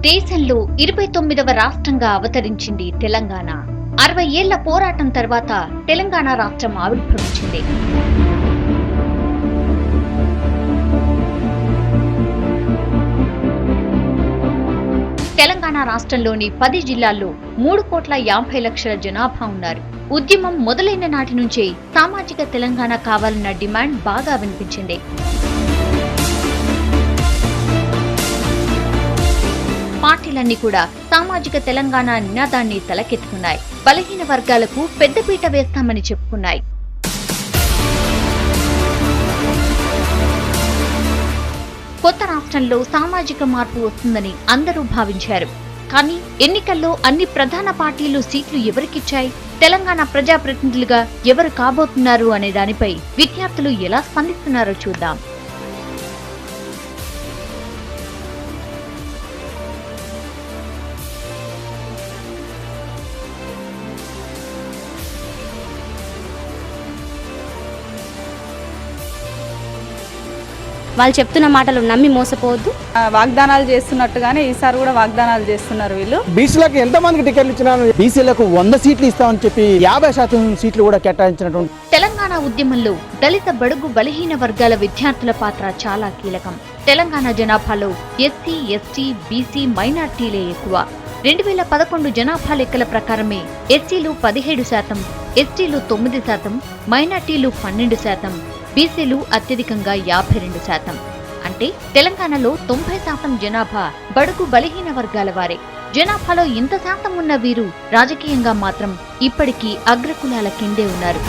దేశంలో 29వ రాష్ట్రంగా అవతరించింది తెలంగాణ. 60 ఏళ్ల పోరాటం తర్వాత తెలంగాణ రాష్ట్రం ఆవిర్భవించింది. తెలంగాణ రాష్ట్రంలోని 10 జిల్లాల్లో 3,50,00,000 జనాభా ఉన్నారు. ఉద్యమం మొదలైన నాటి నుంచే సామాజిక తెలంగాణ కావాలన్న డిమాండ్ బాగా వినిపించింది. పార్టీలన్నీ కూడా సామాజిక తెలంగాణ నినాదాన్ని తలకెత్తుకున్నాయి. బలహీన వర్గాలకు పెద్దపీట వేస్తామని చెప్పుకున్నాయి. కొత్త రాష్ట్రంలో సామాజిక మార్పు వస్తుందని అందరూ భావించారు. కానీ ఎన్నికల్లో అన్ని ప్రధాన పార్టీలు సీట్లు ఎవరికిచ్చాయి? తెలంగాణ ప్రజాప్రతినిధులుగా ఎవరు కాబోతున్నారు అనే దానిపై విద్యార్థులు ఎలా స్పందిస్తున్నారో చూద్దాం. వాళ్ళు చెప్తున్న మాటలు నమ్మి మోసపోవద్దు. వాగ్దానాలు చేస్తున్నట్టుగానే ఈసారి కూడా వాగ్దానాలు చేస్తున్నారు వీళ్ళు. బీసీలకు ఎంతమందికి టికెట్లు ఇచ్చినాను, బీసీలకు 100 సీట్లు ఇస్తామని చెప్పి 50% సీట్లు కూడా కేటాయించినటువంటి తెలంగాణ ఉద్యమంలో దళిత బడుగు బలహీన వర్గాల విద్యార్థుల పాత్ర చాలా కీలకం. తెలంగాణ జనాభాలో ఎస్సీ, ఎస్టీ, బీసీ, మైనార్టీలే ఎక్కువ. 2011 జనాభా లెక్కల ప్రకారమే ఎస్సీలు 17%, ఎస్టీలు 9%, మైనార్టీలు 12%, బీసీలు అత్యధికంగా 52%. అంటే తెలంగాణలో 90% జనాభా బడుగు బలహీన వర్గాల వారే. జనాభాలో ఇంత శాతం ఉన్న వీరు రాజకీయంగా మాత్రం ఇప్పటికీ అగ్రకులాల కిందే ఉన్నారు.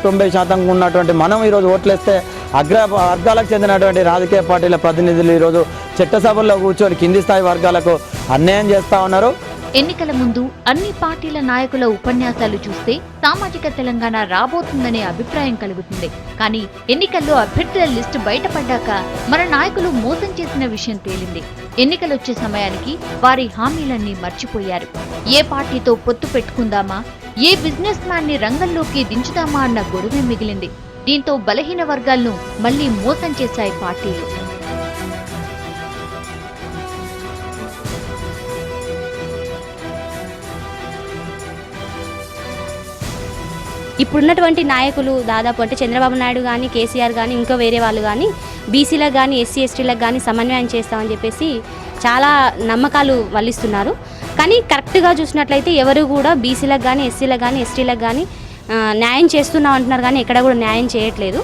తొంభై శాతం ఉన్నటువంటి మనం ఈరోజు ఓట్లేస్తే అగ్ర వర్గాలకు చెందినటువంటి రాజకీయ పార్టీల ప్రతినిధులు ఈరోజు చట్టసభల్లో కూర్చొని కింది స్థాయి వర్గాలకు అన్యాయం చేస్తా ఉన్నారు. ఎన్నికల ముందు అన్ని పార్టీల నాయకుల ఉపన్యాసాలు చూస్తే సామాజిక తెలంగాణ రాబోతుందనే అభిప్రాయం కలుగుతుంది. కానీ ఎన్నికల్లో అభ్యర్థుల లిస్టు బయటపడ్డాక మన నాయకులు మోసం చేసిన విషయం తేలింది. ఎన్నికలొచ్చే సమయానికి వారి హామీలన్నీ మర్చిపోయారు. ఏ పార్టీతో పొత్తు పెట్టుకుందామా, ఏ బిజినెస్ మ్యాన్ ని రంగంలోకి దించుదామా అన్న గొడవే మిగిలింది. దీంతో బలహీన వర్గాలను మళ్లీ మోసం చేశాయి పార్టీలు. ఇప్పుడున్నటువంటి నాయకులు దాదాపు అంటే చంద్రబాబు నాయుడు కానీ, కేసీఆర్ కానీ, ఇంకా వేరే వాళ్ళు కానీ బీసీలకు కానీ, ఎస్సీ ఎస్టీలకు కానీ సమన్వయం చేస్తామని చెప్పేసి చాలా నమ్మకాలు వల్లిస్తున్నారు. కానీ కరెక్ట్గా చూసినట్లయితే ఎవరు కూడా బీసీలకు కానీ, ఎస్సీలకు కానీ, ఎస్టీలకు కానీ న్యాయం చేస్తున్నాం అంటున్నారు, కానీ ఎక్కడ కూడా న్యాయం చేయట్లేదు.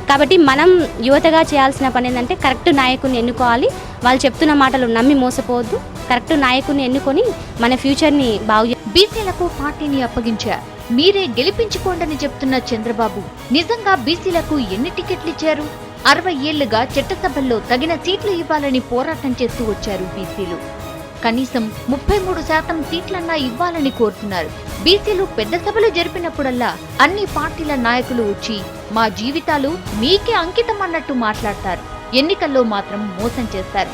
కాబట్టి మనం యువతగా చేయాల్సిన పని ఏంటంటే కరెక్ట్ నాయకుని ఎన్నుకోవాలి. వాళ్ళు చెప్తున్న మాటలు నమ్మి మోసపోవద్దు. కరెక్ట్ నాయకుని ఎన్నుకొని మన ఫ్యూచర్ని బాగు. బీసీలకు పార్టీని అప్పగించా, మీరే గెలిపించుకోండని చెప్తున్న చంద్రబాబు నిజంగా బీసీలకు ఎన్ని టికెట్లు ఇచ్చారు? 60 ఏళ్లుగా చట్టసభల్లో తగిన సీట్లు ఇవ్వాలని పోరాటం చేస్తూ వచ్చారు బీసీలు. కనీసం 33% సీట్లన్నా ఇవ్వాలని కోరుతున్నారు. బీసీలు పెద్ద సభలు జరిపినప్పుడల్లా అన్ని పార్టీల నాయకులు వచ్చి మా జీవితాలు మీకే అంకితం అన్నట్టు మాట్లాడతారు. ఎన్నికల్లో మాత్రం మోసం చేస్తారు.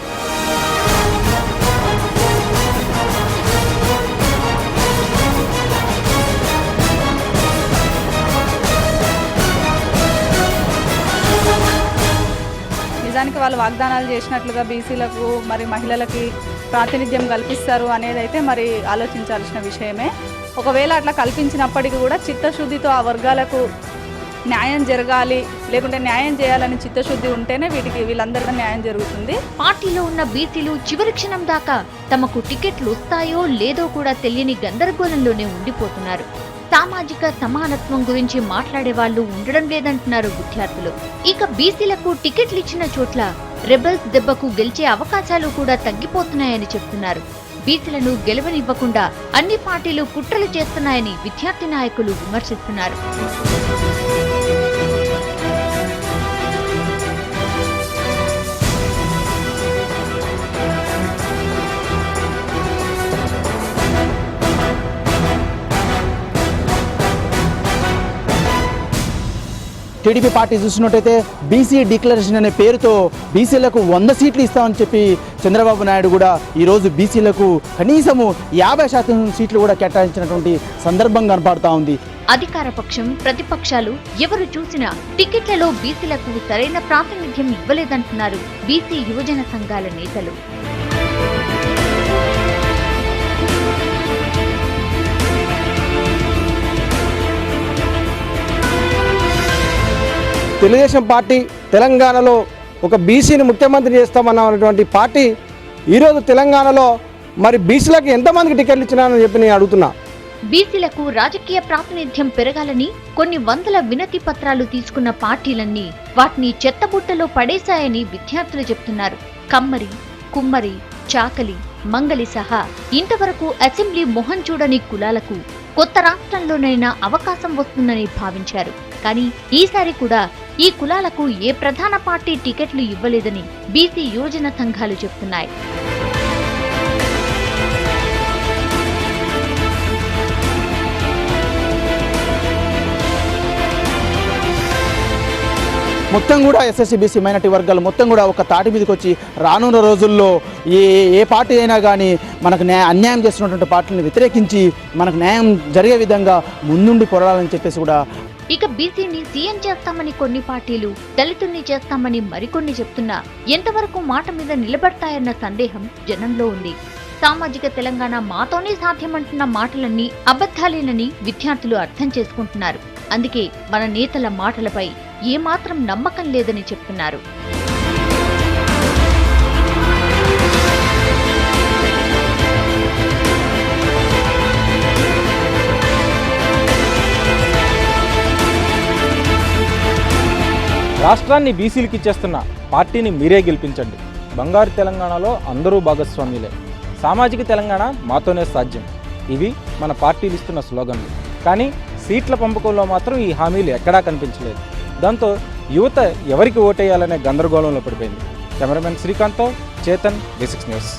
నిజానికి వాళ్ళు వాగ్దానాలు చేసినట్లుగా బీసీలకు మరి మహిళలకి ప్రాతినిధ్యం కల్పిస్తారు అనేది అయితే మరి ఆలోచించాల్సిన విషయమే. ఒకవేళ అట్లా కల్పించినప్పటికీ కూడా చిత్తశుద్ధితో ఆ వర్గాలకు న్యాయం జరగాలి, లేకుంటే న్యాయం చేయాలని చిత్తశుద్ధి ఉంటేనే వీళ్ళందరికీ న్యాయం జరుగుతుంది. పార్టీలో ఉన్న బీసీలు చివరి క్షణం దాకా తమకు టికెట్లు వస్తాయో లేదో కూడా తెలియని గందరగోళంలోనే ఉండిపోతున్నారు. సామాజిక సమానత్వం గురించి మాట్లాడే వాళ్ళు ఉండడం లేదంటున్నారు విద్యార్థులు. ఇక బీసీలకు టికెట్లు ఇచ్చిన చోట్ల రెబల్స్ దెబ్బకు గెలిచే అవకాశాలు కూడా తగ్గిపోతున్నాయని చెప్తున్నారు. బీసీలను గెలవనివ్వకుండా అన్ని పార్టీలు కుట్రలు చేస్తున్నాయని విద్యార్థి నాయకులు విమర్శిస్తున్నారు. టీడీపీ పార్టీ చూసినట్టయితే బీసీ డిక్లరేషన్ అనే పేరుతో బీసీలకు 100 సీట్లు ఇస్తామని చెప్పి చంద్రబాబు నాయుడు కూడా ఈరోజు బీసీలకు కనీసము 50% సీట్లు కూడా కేటాయించినటువంటి సందర్భం కనపడుతూ ఉంది. అధికార పక్షం ప్రతిపక్షాలు ఎవరు చూసినా టికెట్లలో బీసీలకు సరైన ప్రాతినిధ్యం ఇవ్వలేదంటున్నారు బీసీ యువజన సంఘాల నేతలు. తెలుగుదేశం పార్టీ తెలంగాణలో ఒక బీసీని ముఖ్యమంత్రి చేస్తామన్నటువంటి పార్టీ ఈరోజు తెలంగాణలో మరి బీసీలకు ఎంతమందికి టికెట్లు ఇచ్చినారని చెప్పి నేను అడుగుతున్నా. బీసీలకు రాజకీయ ప్రాతినిధ్యం పెరగాలని కొన్ని వందల వినతి పత్రాలు తీసుకున్న పార్టీలన్నీ వాటిని చెత్తబుట్టలో పడేశాయని విద్యార్థులు చెప్తున్నారు. కమ్మరి, కుమ్మరి, చాకలి, మంగలి సహా ఇంతవరకు అసెంబ్లీ మొహం చూడని కులాలకు కొత్త రాష్ట్రంలోనైనా అవకాశం వస్తుందని భావించారు. కానీ ఈసారి కూడా ఈ కులాలకు ఏ ప్రధాన పార్టీ టికెట్లు ఇవ్వలేదని బీసీ యువజన సంఘాలు చెప్తున్నాయి. మొత్తం కూడా ఎస్ఎస్సీ బీసీ మైనార్టీ వర్గాలు మొత్తం కూడా ఒక తాటి మీదకి వచ్చి రానున్న రోజుల్లో ఏ పార్టీ అయినా కానీ మనకు అన్యాయం చేస్తున్నటువంటి పార్టీలను వ్యతిరేకించి మనకు న్యాయం జరిగే విధంగా ముందుండి పోరాడాలని చెప్పేసి కూడా. ఇక బీసీని సీఎం చేస్తామని కొన్ని పార్టీలు, దళితుల్ని చేస్తామని మరికొన్ని చెప్తున్నా ఎంతవరకు మాట మీద నిలబడతాయన్న సందేహం జనంలో ఉంది. సామాజిక తెలంగాణ మాతోనే సాధ్యమంటున్న మాటలన్నీ అబద్ధాలేనని విద్యార్థులు అర్థం చేసుకుంటున్నారు. అందుకే మన నేతల మాటలపై ఏమాత్రం నమ్మకం లేదని చెప్తున్నారు. రాష్ట్రాన్ని బీసీలకు ఇచ్చేస్తున్న పార్టీని మీరే గెలిపించండి. బంగారు తెలంగాణలో అందరూ భాగస్వామ్యులే. సామాజిక తెలంగాణ మాతోనే సాధ్యం. ఇవి మన పార్టీలు ఇస్తున్న స్లోగన్లు. కానీ సీట్ల పంపకంలో మాత్రం ఈ హామీలు ఎక్కడా కనిపించలేదు. దాంతో యువత ఎవరికి ఓటేయాలనే గందరగోళంలో పడిపోయింది. కెమెరామెన్ శ్రీకాంత్తో చేతన్, బేసిక్స్ న్యూస్.